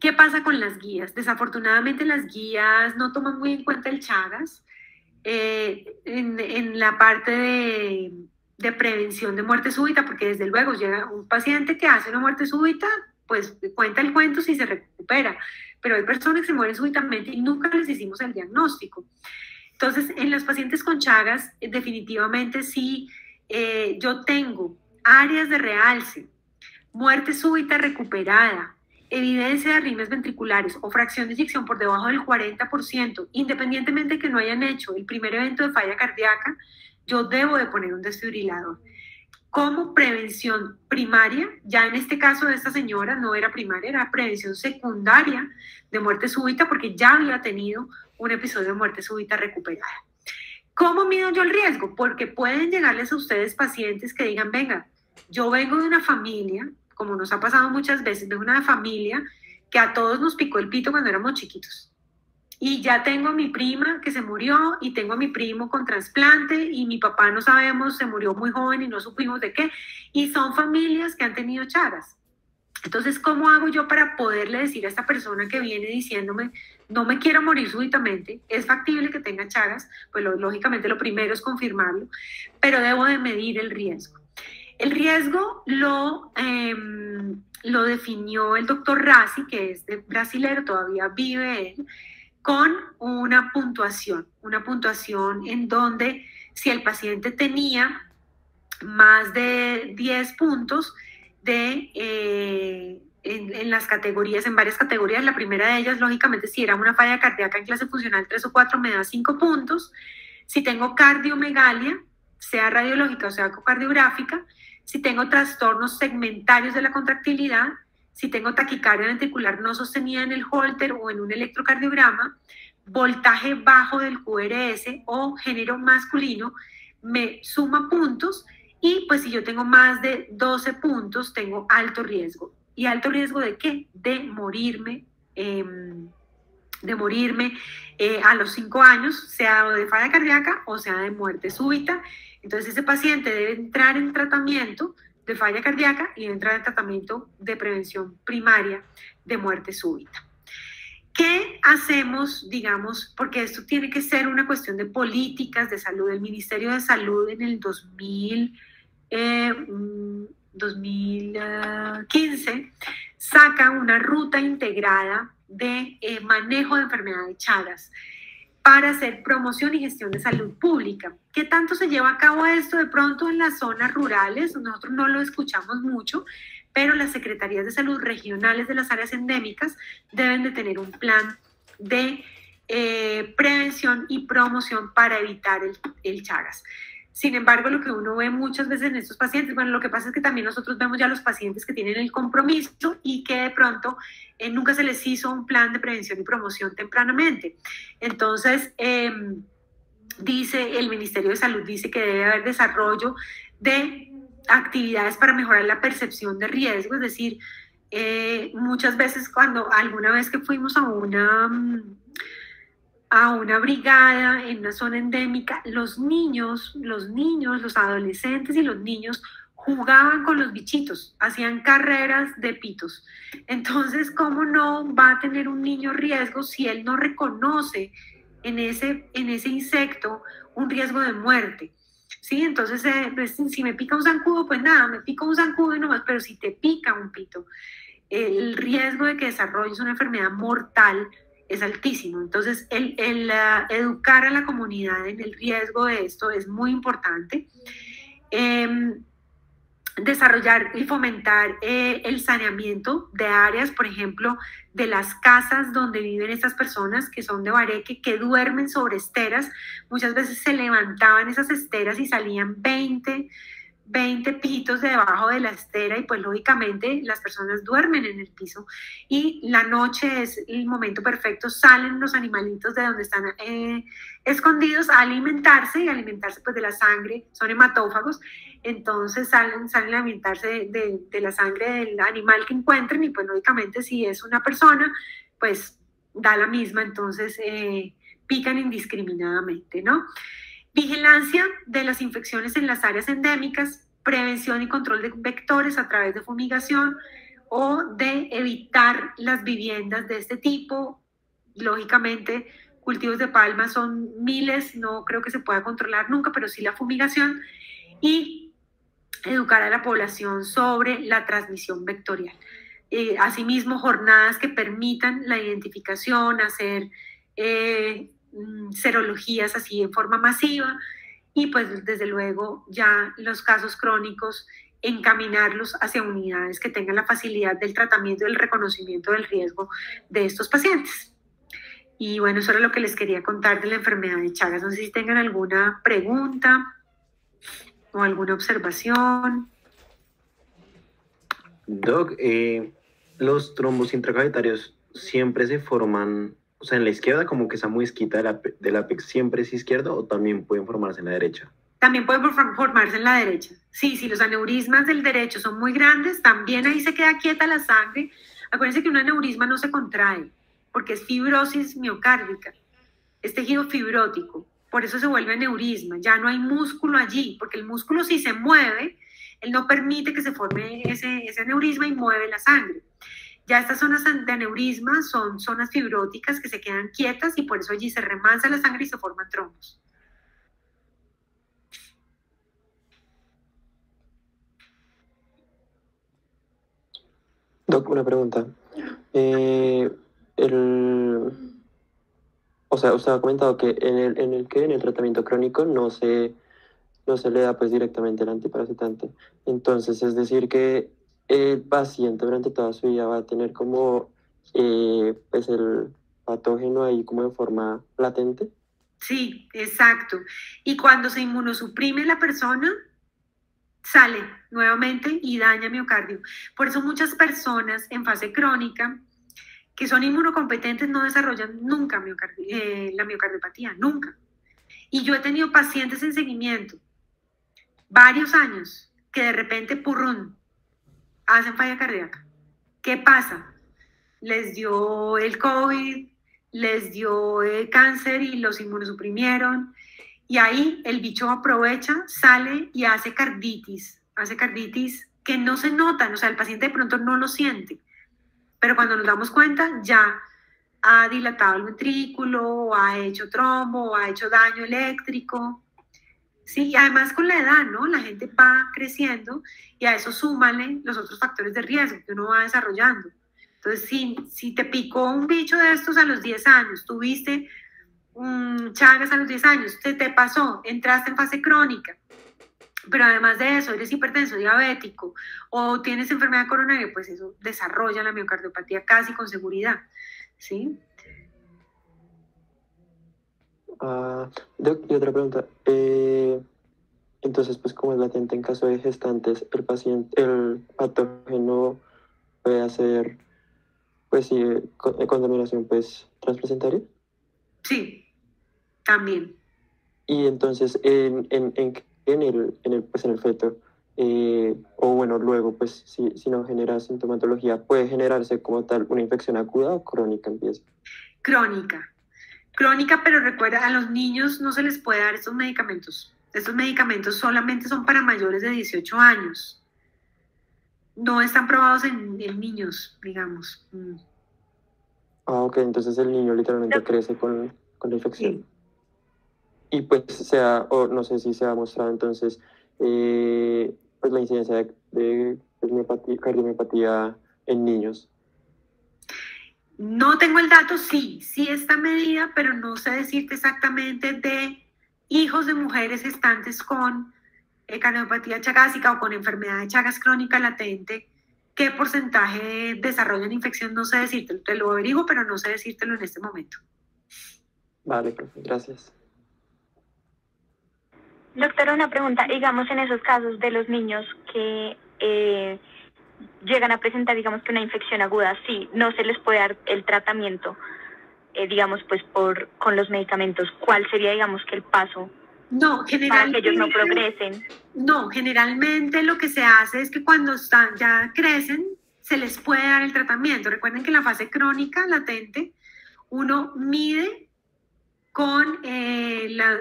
[SPEAKER 3] ¿Qué pasa con las guías? Desafortunadamente las guías no toman muy en cuenta el Chagas en la parte de prevención de muerte súbita, porque desde luego llega un paciente que hace una muerte súbita, pues cuenta el cuento si se recupera, pero hay personas que se mueren súbitamente y nunca les hicimos el diagnóstico. Entonces, en los pacientes con Chagas, definitivamente sí, yo tengo áreas de realce, muerte súbita recuperada, evidencia de arritmias ventriculares o fracción de eyección por debajo del 40%, independientemente de que no hayan hecho el primer evento de falla cardíaca, yo debo de poner un desfibrilador. Como prevención primaria, ya en este caso de esta señora no era primaria, era prevención secundaria de muerte súbita porque ya había tenido un episodio de muerte súbita recuperada. ¿Cómo mido yo el riesgo? Porque pueden llegarles a ustedes pacientes que digan, venga, yo vengo de una familia, como nos ha pasado muchas veces, de una familia que a todos nos picó el pito cuando éramos chiquitos. Y ya tengo a mi prima que se murió y tengo a mi primo con trasplante y mi papá no sabemos, se murió muy joven y no supimos de qué. Y son familias que han tenido Chagas. Entonces, ¿cómo hago yo para poderle decir a esta persona que viene diciéndome, no me quiero morir súbitamente, es factible que tenga Chagas? Pues lógicamente lo primero es confirmarlo, pero debo de medir el riesgo. El riesgo lo definió el doctor Rassi, que es brasilero, todavía vive él, con una puntuación en donde si el paciente tenía más de 10 puntos en las categorías, en varias categorías, la primera de ellas, lógicamente, si era una falla cardíaca en clase funcional 3 o 4, me da 5 puntos. Si tengo cardiomegalia, sea radiológica o sea ecocardiográfica, si tengo trastornos segmentarios de la contractilidad, si tengo taquicardia ventricular no sostenida en el Holter o en un electrocardiograma, voltaje bajo del QRS o género masculino, me suma puntos y pues si yo tengo más de 12 puntos, tengo alto riesgo. ¿Y alto riesgo de qué? De morirme a los 5 años, sea de falla cardíaca o sea de muerte súbita. Entonces ese paciente debe entrar en tratamiento de falla cardíaca y entrar en tratamiento de prevención primaria de muerte súbita. ¿Qué hacemos, digamos, porque esto tiene que ser una cuestión de políticas de salud? El Ministerio de Salud en el 2015 saca una ruta integrada de manejo de enfermedad de Chagas para hacer promoción y gestión de salud pública. ¿Qué tanto se lleva a cabo esto de pronto en las zonas rurales? Nosotros no lo escuchamos mucho, pero las secretarías de salud regionales de las áreas endémicas deben de tener un plan de prevención y promoción para evitar el Chagas. Sin embargo, lo que uno ve muchas veces en estos pacientes, bueno, lo que pasa es que también nosotros vemos ya los pacientes que tienen el compromiso y que de pronto nunca se les hizo un plan de prevención y promoción tempranamente. Entonces, dice el Ministerio de Salud, dice que debe haber desarrollo de actividades para mejorar la percepción de riesgo, es decir, muchas veces cuando alguna vez que fuimos a una brigada en una zona endémica, los niños, los adolescentes y los niños jugaban con los bichitos, hacían carreras de pitos. Entonces, ¿cómo no va a tener un niño riesgo si él no reconoce en ese insecto un riesgo de muerte? ¿Sí? Entonces, pues, si me pica un zancudo, pues nada, me pica un zancudo y nomás, pero si te pica un pito, el riesgo de que desarrolles una enfermedad mortal es altísimo. Entonces, el educar a la comunidad en el riesgo de esto es muy importante. Desarrollar y fomentar el saneamiento de áreas, por ejemplo, de las casas donde viven estas personas que son de bareque, que duermen sobre esteras. Muchas veces se levantaban esas esteras y salían 20 pitos de debajo de la estera y pues lógicamente las personas duermen en el piso y la noche es el momento perfecto, salen los animalitos de donde están escondidos a alimentarse y alimentarse pues de la sangre, son hematófagos, entonces salen a alimentarse de la sangre del animal que encuentren y pues lógicamente si es una persona pues da la misma, entonces pican indiscriminadamente, ¿no? Vigilancia de las infecciones en las áreas endémicas, prevención y control de vectores a través de fumigación, o de evitar las viviendas de este tipo. Lógicamente, cultivos de palma son miles, no creo que se pueda controlar nunca, pero sí la fumigación, y educar a la población sobre la transmisión vectorial. Asimismo, jornadas que permitan la identificación, hacer serologías así en forma masiva, y pues desde luego ya los casos crónicos encaminarlos hacia unidades que tengan la facilidad del tratamiento y el reconocimiento del riesgo de estos pacientes. Y bueno, eso era lo que les quería contar de la enfermedad de Chagas. No sé si tengan alguna pregunta o alguna observación.
[SPEAKER 5] Doc, los trombos intracavitarios siempre se forman, o sea, en la izquierda, como que esa muesquita del ápex siempre es izquierda, o también pueden formarse en la derecha.
[SPEAKER 3] También pueden formarse en la derecha. Sí, si los aneurismas del derecho son muy grandes, también ahí se queda quieta la sangre. Acuérdense que un aneurisma no se contrae, porque es fibrosis miocárdica, es tejido fibrótico, por eso se vuelve aneurisma, ya no hay músculo allí, porque el músculo si se mueve, él no permite que se forme ese aneurisma y mueve la sangre. Ya estas zonas de aneurisma son zonas fibróticas que se quedan quietas y por eso allí se remansa la sangre y se forman trombos.
[SPEAKER 1] Doc, una pregunta. O sea, usted ha comentado que en el tratamiento crónico no se le da pues directamente el antiparasitante. Entonces, es decir que el paciente durante toda su vida va a tener como pues el patógeno ahí como de forma latente.
[SPEAKER 3] Sí, exacto. Y cuando se inmunosuprime la persona, sale nuevamente y daña miocardio. Por eso muchas personas en fase crónica que son inmunocompetentes no desarrollan nunca la miocardiopatía, nunca. Y yo he tenido pacientes en seguimiento, varios años, que de repente, purrún, hacen falla cardíaca. ¿Qué pasa? Les dio el COVID, les dio el cáncer y los inmunosuprimieron. Y ahí el bicho aprovecha, sale y hace carditis que no se notan, o sea, el paciente de pronto no lo siente, pero cuando nos damos cuenta ya ha dilatado el ventrículo, ha hecho trombo, ha hecho daño eléctrico. Sí, y además con la edad, ¿no? La gente va creciendo y a eso súmale los otros factores de riesgo que uno va desarrollando. Entonces, si te picó un bicho de estos a los 10 años, tuviste Chagas a los 10 años, te pasó, entraste en fase crónica, pero además de eso eres hipertenso, diabético o tienes enfermedad coronaria, pues eso desarrolla la miocardiopatía casi con seguridad, ¿sí?
[SPEAKER 1] Doc, y otra pregunta. Entonces, pues como es latente en caso de gestantes, el patógeno puede hacer, pues sí, contaminación pues transplacentaria.
[SPEAKER 3] Sí, también.
[SPEAKER 1] Y entonces en el feto, o bueno, luego pues si no genera sintomatología, puede generarse como tal una infección aguda o crónica empieza.
[SPEAKER 3] Crónica, pero recuerda, a los niños no se les puede dar estos medicamentos. Estos medicamentos solamente son para mayores de 18 años. No están probados en niños, digamos.
[SPEAKER 1] Ok, entonces el niño literalmente crece con la infección.
[SPEAKER 3] Sí.
[SPEAKER 1] Y pues o no sé si se ha mostrado entonces pues la incidencia de cardiomiopatía en niños.
[SPEAKER 3] No tengo el dato, sí está medida, pero no sé decirte exactamente de hijos de mujeres gestantes con cardiomiopatía chagásica o con enfermedad de Chagas crónica latente, qué porcentaje desarrollan infección, no sé decírtelo, te lo averiguo, pero no sé decírtelo en este momento.
[SPEAKER 1] Vale, profe, gracias.
[SPEAKER 2] Doctora, una pregunta, digamos en esos casos de los niños que llegan a presentar, digamos que una infección aguda, sí, no se les puede dar el tratamiento, digamos pues con los medicamentos, ¿cuál sería digamos que el paso para que ellos no progresen?
[SPEAKER 3] No, generalmente lo que se hace es que cuando ya crecen, se les puede dar el tratamiento. Recuerden que en la fase crónica latente, uno mide con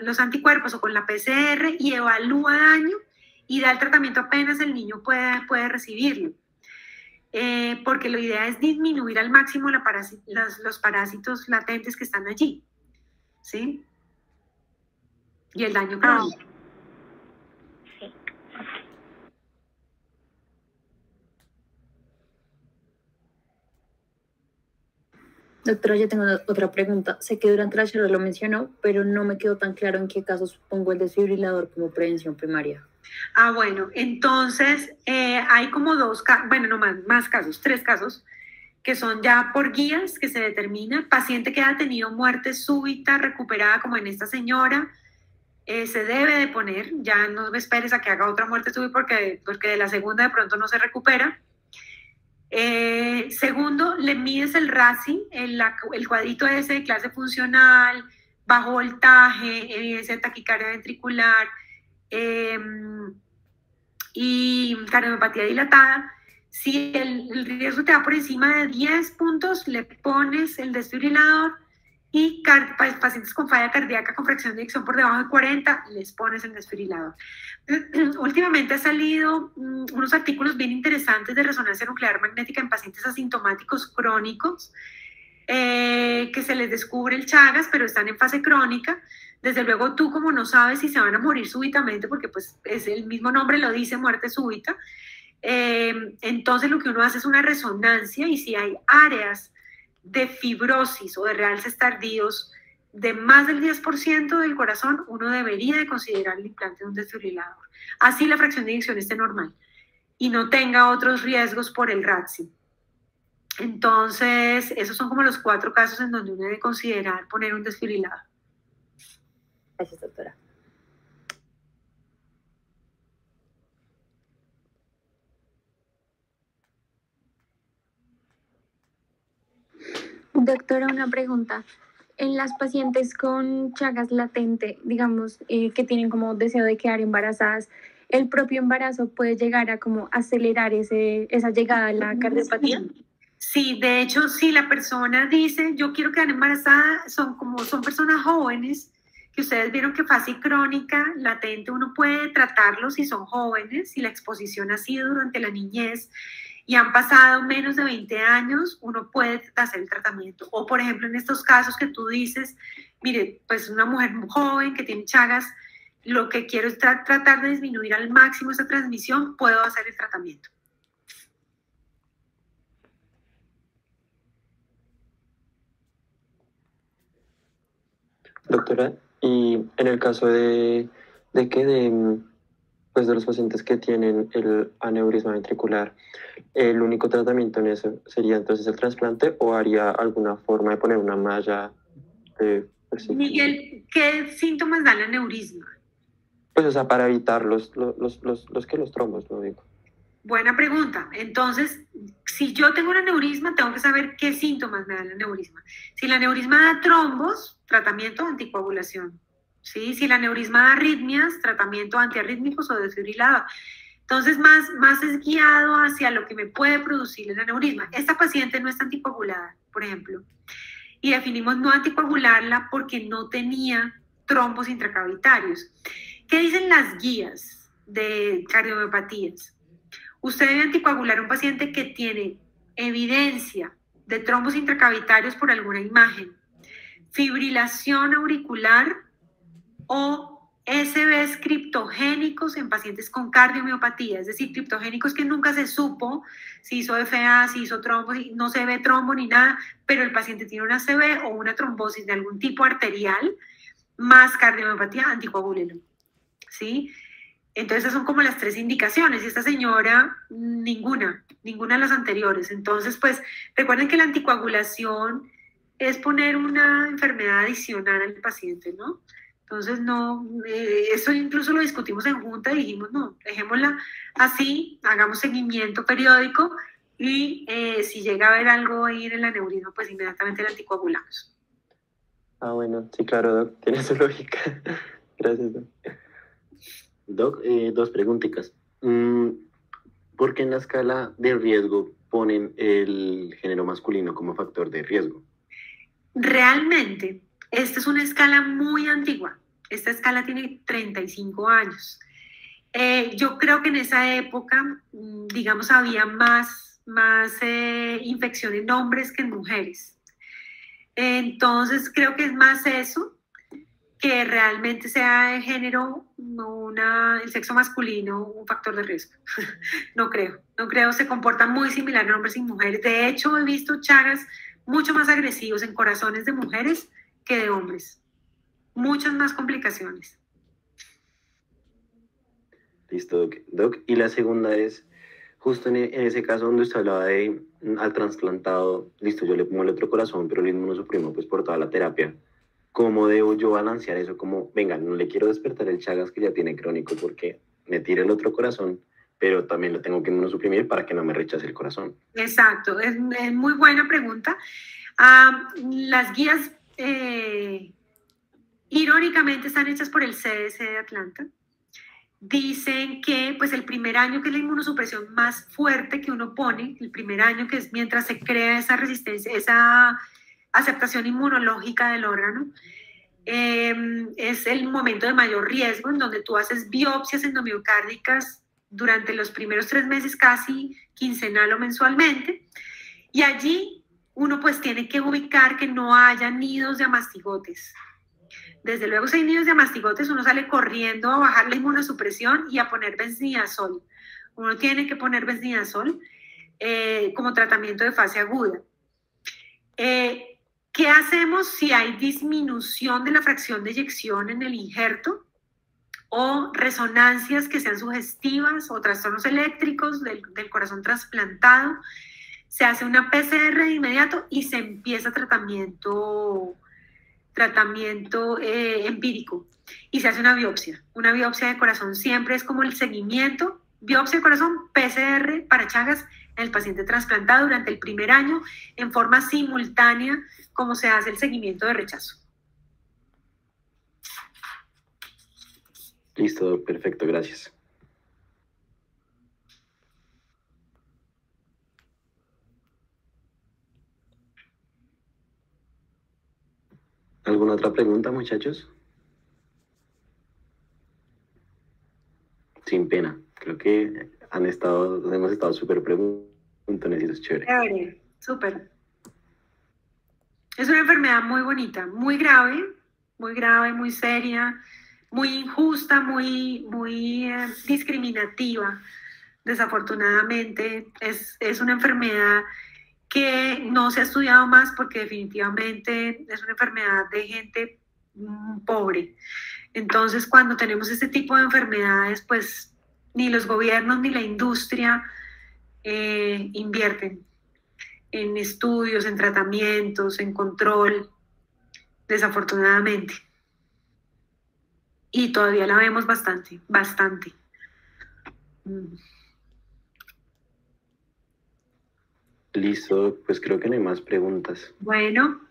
[SPEAKER 3] los anticuerpos o con la PCR y evalúa daño y da el tratamiento apenas el niño puede recibirlo. porque la idea es disminuir al máximo los parásitos latentes que están allí, ¿sí? Y el daño crónico.
[SPEAKER 2] Sí.
[SPEAKER 6] Doctora, yo tengo otra pregunta. Sé que durante la charla lo mencionó, pero no me quedó tan claro en qué casos pongo el desfibrilador como prevención primaria.
[SPEAKER 3] Bueno, entonces hay como más casos, 3 casos, que son ya por guías que se determina. Paciente que ha tenido muerte súbita, recuperada, como en esta señora, se debe de poner, ya no esperes a que haga otra muerte súbita porque de la segunda de pronto no se recupera. Segundo, le mides el RASI, el cuadrito ese de clase funcional, bajo voltaje, evidencia de taquicardia ventricular y cardiomiopatía dilatada. Si el riesgo te da por encima de 10 puntos, le pones el desfibrilador, y pacientes con falla cardíaca con fracción de eyección por debajo de 40, les pones el desfibrilador. Últimamente ha salido unos artículos bien interesantes de resonancia nuclear magnética en pacientes asintomáticos crónicos, que se les descubre el Chagas, pero están en fase crónica. Desde luego tú, como no sabes si se van a morir súbitamente, porque pues el mismo nombre lo dice, muerte súbita, entonces lo que uno hace es una resonancia, y si hay áreas de fibrosis o de realces tardíos de más del 10% del corazón, uno debería de considerar el implante de un desfibrilador. Así la fracción de eyección esté normal y no tenga otros riesgos por el RATSI. Entonces, esos son como los 4 casos en donde uno debe considerar poner un desfibrilador.
[SPEAKER 6] Gracias, doctora.
[SPEAKER 4] Doctora, una pregunta. En las pacientes con Chagas latente, digamos, que tienen como deseo de quedar embarazadas, ¿el propio embarazo puede llegar a como acelerar esa llegada a la cardiopatía?
[SPEAKER 3] Sí, de hecho, si la persona dice, yo quiero quedar embarazada, son personas jóvenes, que ustedes vieron que fase crónica, latente, uno puede tratarlos si son jóvenes, si la exposición ha sido durante la niñez, y han pasado menos de 20 años, uno puede hacer el tratamiento. O, por ejemplo, en estos casos que tú dices, mire, pues una mujer joven que tiene Chagas, lo que quiero es tratar de disminuir al máximo esa transmisión, puedo hacer el tratamiento.
[SPEAKER 1] Doctora, y en el caso de los pacientes que tienen el aneurisma ventricular, ¿el único tratamiento en eso sería entonces el trasplante, o haría alguna forma de poner una malla?
[SPEAKER 3] Miguel, ¿qué síntomas da el aneurisma?
[SPEAKER 1] Pues, o sea, para evitar los trombos, no digo.
[SPEAKER 3] Buena pregunta. Entonces, si yo tengo un aneurisma, tengo que saber qué síntomas me da el aneurisma. Si el aneurisma da trombos, tratamiento anticoagulación. ¿Sí? Si el aneurisma da arritmias, tratamiento antiarrítmicos o desfibrilador. Entonces, más es guiado hacia lo que me puede producir el aneurisma. Esta paciente no está anticoagulada, por ejemplo, y definimos no anticoagularla porque no tenía trombos intracavitarios. ¿Qué dicen las guías de cardiomiopatías? Usted debe anticoagular a un paciente que tiene evidencia de trombos intracavitarios por alguna imagen, fibrilación auricular o SBs criptogénicos en pacientes con cardiomiopatía, es decir, criptogénicos que nunca se supo si hizo FA, si hizo trombo, no se ve trombo ni nada, pero el paciente tiene una CB o una trombosis de algún tipo arterial, más cardiomiopatía, anticoagúlelo, ¿sí? Entonces esas son como las 3 indicaciones, y esta señora, ninguna de las anteriores. Entonces, pues, recuerden que la anticoagulación es poner una enfermedad adicional al paciente, ¿no? Entonces, no, eso incluso lo discutimos en junta y dijimos, no, dejémosla así, hagamos seguimiento periódico, y si llega a haber algo ahí en el aneurisma, pues inmediatamente la anticoagulamos.
[SPEAKER 1] Bueno, sí, claro, Doc, tiene su lógica. Gracias, Doc.
[SPEAKER 5] Doc, 2 preguntitas. ¿Por qué en la escala de riesgo ponen el género masculino como factor de riesgo?
[SPEAKER 3] Realmente, esta es una escala muy antigua. Esta escala tiene 35 años. Yo creo que en esa época, digamos, había más infección en hombres que en mujeres. Entonces creo que es más eso, que realmente sea de género, el sexo masculino, un factor de riesgo. No creo, se comportan muy similar en hombres y mujeres. De hecho, he visto chagas mucho más agresivos en corazones de mujeres que de hombres. Muchas más complicaciones.
[SPEAKER 5] Listo, Doc. Y la segunda es, justo en ese caso donde usted hablaba de al trasplantado, listo, yo le pongo el otro corazón, pero lo inmunosuprimo pues por toda la terapia. ¿Cómo debo yo balancear eso? Como, venga, no le quiero despertar el Chagas que ya tiene crónico porque me tire el otro corazón, pero también lo tengo que inmunosuprimir para que no me rechace el corazón.
[SPEAKER 3] Exacto, es muy buena pregunta. Las guías irónicamente están hechas por el CDC de Atlanta. Dicen que pues el primer año, que es la inmunosupresión más fuerte que uno pone, el primer año, que es mientras se crea esa resistencia, esa aceptación inmunológica del órgano, es el momento de mayor riesgo, en donde tú haces biopsias endomiocárdicas durante los primeros 3 meses, casi quincenal o mensualmente, y allí uno pues tiene que ubicar que no haya nidos de amastigotes. Desde luego, si hay nidos de amastigotes, uno sale corriendo a bajar la inmunosupresión y a poner benznidazol. Uno tiene que poner benznidazol como tratamiento de fase aguda. ¿Qué hacemos si hay disminución de la fracción de eyección en el injerto o resonancias que sean sugestivas o trastornos eléctricos del corazón trasplantado? Se hace una PCR de inmediato y se empieza tratamiento empírico y se hace una biopsia de corazón. Siempre es como el seguimiento, biopsia de corazón, PCR para Chagas en el paciente trasplantado durante el primer año en forma simultánea, como se hace el seguimiento de rechazo.
[SPEAKER 5] Listo, perfecto, gracias. ¿Alguna otra pregunta, muchachos? Sin pena. Creo que hemos estado súper preguntones y eso es chévere.
[SPEAKER 3] Súper. Es una enfermedad muy bonita, muy grave, muy seria, muy injusta, muy discriminativa. Desafortunadamente, es una enfermedad que no se ha estudiado más porque definitivamente es una enfermedad de gente pobre. Entonces, cuando tenemos este tipo de enfermedades, pues ni los gobiernos ni la industria invierten en estudios, en tratamientos, en control, desafortunadamente. Y todavía la vemos bastante.
[SPEAKER 5] Listo, pues creo que no hay más preguntas.
[SPEAKER 3] Bueno.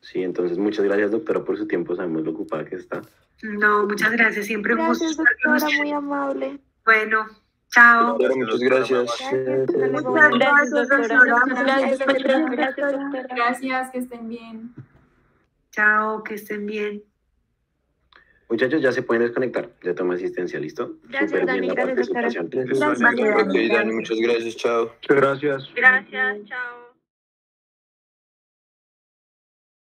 [SPEAKER 5] Sí, entonces muchas gracias, doctora, por su tiempo. Sabemos lo ocupada que está.
[SPEAKER 3] No, muchas gracias. Siempre un gusto.
[SPEAKER 4] Gracias, doctora, muy amable.
[SPEAKER 3] Bueno, chao.
[SPEAKER 1] Doctora, muchas gracias.
[SPEAKER 7] Gracias, que estén bien.
[SPEAKER 3] Chao, que estén bien.
[SPEAKER 5] Muchachos, ya se pueden desconectar. Ya toma asistencia, ¿listo?
[SPEAKER 4] Gracias,
[SPEAKER 5] Súper
[SPEAKER 4] Dani,
[SPEAKER 5] bien la
[SPEAKER 4] gracias, doctora.
[SPEAKER 5] participación.
[SPEAKER 1] Ok, Dani, muchas gracias, chao.
[SPEAKER 8] Muchas gracias.
[SPEAKER 2] Gracias, chao.